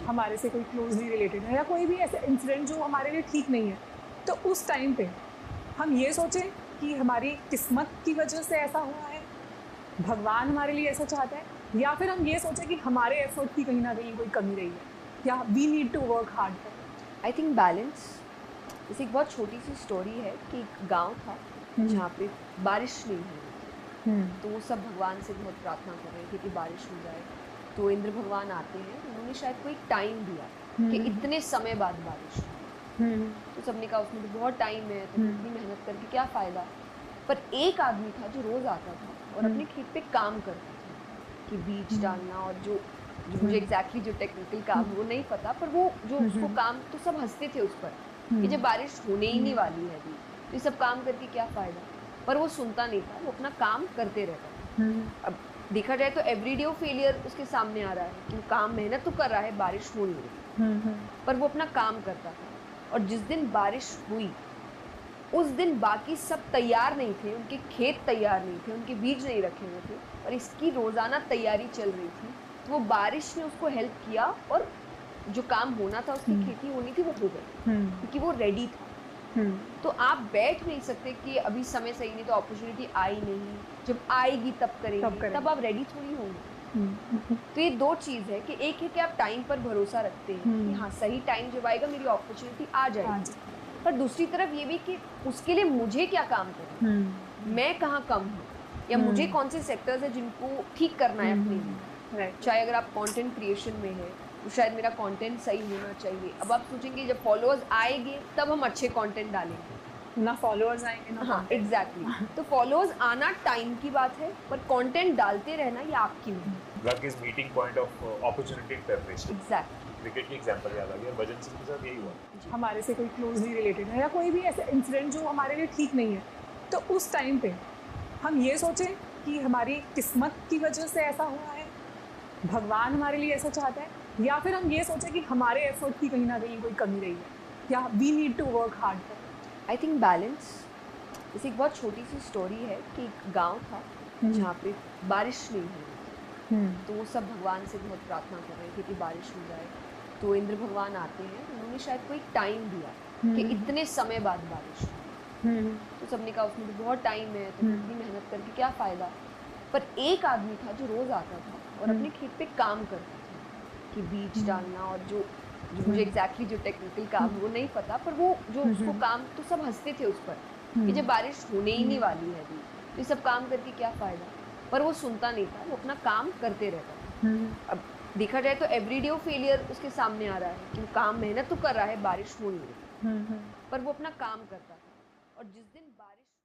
हमारे से कोई क्लोजली रिलेटेड है या कोई भी ऐसा इंसिडेंट जो हमारे लिए ठीक नहीं है, तो उस टाइम पे हम ये सोचें कि हमारी किस्मत की वजह से ऐसा हुआ है, भगवान हमारे लिए ऐसा चाहता है, या फिर हम ये सोचें कि हमारे एफर्ट की कहीं ना कहीं कोई कमी रही है या we need to work hard for it. I think balance. जैसे एक बहुत छोटी सी स्टोरी है कि एक गांव था जहाँ पे बारिश नहीं हो रही थी, तो वो सब भगवान से बहुत प्रार्थना कर रहे थे कि बारिश हो जाए। तो इंद्र भगवान आते हैं, उन्होंने शायद कोई टाइम दिया कि इतने समय बाद बारिश हो। तो सबने कहा उसमें तो बहुत टाइम है, तो इतनी मेहनत करके क्या फ़ायदा। पर एक आदमी था जो रोज़ आता था और अपने खेत पे काम करता था कि बीज डालना और जो जो मुझे एग्जैक्टली जो टेक्निकल काम वो नहीं पता, पर वो जो उसको काम, तो सब हंसते थे उस पर कि जब बारिश होने ही नहीं वाली है अभी, तो ये सब काम करके क्या फ़ायदा। पर वो सुनता नहीं था, वो अपना काम करते रहता था। अब देखा जाए तो एवरीडे वो फेलियर उसके सामने आ रहा है कि वो काम मेहनत तो कर रहा है, बारिश हो नहीं रही, पर वो अपना काम करता था। और जिस दिन बारिश हुई उस दिन बाकी सब तैयार नहीं थे, उनके खेत तैयार नहीं थे, उनके बीज नहीं रखे हुए थे, और इसकी रोज़ाना तैयारी चल रही थी। तो वो बारिश ने उसको हेल्प किया और जो काम होना था, उसकी खेती होनी थी, वो हो गई क्योंकि वो रेडी था। तो आप बैठ नहीं सकते कि अभी समय सही नहीं, तो अपॉर्चुनिटी आई नहीं, जब आएगी तब करेंगे, तब आप रेडी थोड़ी होंगे। तो ये दो चीज़ है कि एक है कि आप टाइम पर भरोसा रखते हैं कि हाँ सही टाइम जब आएगा मेरी अपॉर्चुनिटी आ जाएगी, पर दूसरी तरफ ये भी कि उसके लिए मुझे क्या काम करना है, मैं कहाँ कम हूँ, या मुझे कौन से सेक्टर्स है जिनको ठीक करना है अपने लिए। चाहे अगर आप कंटेंट क्रिएशन में है तो शायद मेरा कंटेंट सही होना चाहिए। अब आप सोचेंगे जब फॉलोअर्स आएंगे तब हम अच्छे कंटेंट डालेंगे, ना फॉलोअर्स आएंगे ना हाँ एग्जैक्टली तो फॉलोअर्स आना टाइम की बात है, पर कंटेंट डालते रहना ये आपकी मेहनत। Luck is meeting point of opportunity and preparation. Exactly cricket की एग्जांपल याद आ गया, भजन सिंह के साथ यही हुआ। हमारे से कोई क्लोजली रिलेटेड है या कोई भी ऐसा इंसिडेंट जो हमारे लिए ठीक नहीं है, तो उस टाइम पे हम ये सोचें कि हमारी किस्मत की वजह से ऐसा हुआ है, भगवान हमारे लिए ऐसा चाहता है, या फिर हम ये सोचें कि हमारे एफर्ट की कहीं ना कहीं कोई कमी रही है या we need to work hard for it. I think balance. जैसे एक बहुत छोटी सी स्टोरी है कि एक गांव था जहाँ पे बारिश नहीं हो रही थी, तो वो सब भगवान से बहुत प्रार्थना कर रहे थे कि बारिश हो जाए। तो इंद्र भगवान आते हैं, उन्होंने शायद कोई टाइम दिया कि इतने समय बाद बारिश हो। तो सबने कहा उसमें तो बहुत टाइम है, तो इतनी मेहनत करके क्या फ़ायदा। पर एक आदमी था जो रोज़ आता था और अपने खेत पे काम करता था कि बीज डालना और जो जो मुझे एग्जैक्टली जो टेक्निकल काम वो नहीं पता, पर वो जो उसको काम, तो सब हंसते थे उस पर कि जब बारिश होने ही नहीं वाली है अभी, तो ये सब काम करके क्या फ़ायदा। पर वो सुनता नहीं था, वो अपना काम करते रहता था। अब देखा जाए तो एवरीडे वो फेलियर उसके सामने आ रहा है कि वो काम मेहनत तो कर रहा है, बारिश हो नहीं रही, पर वो अपना काम करता था। और जिस दिन बारिश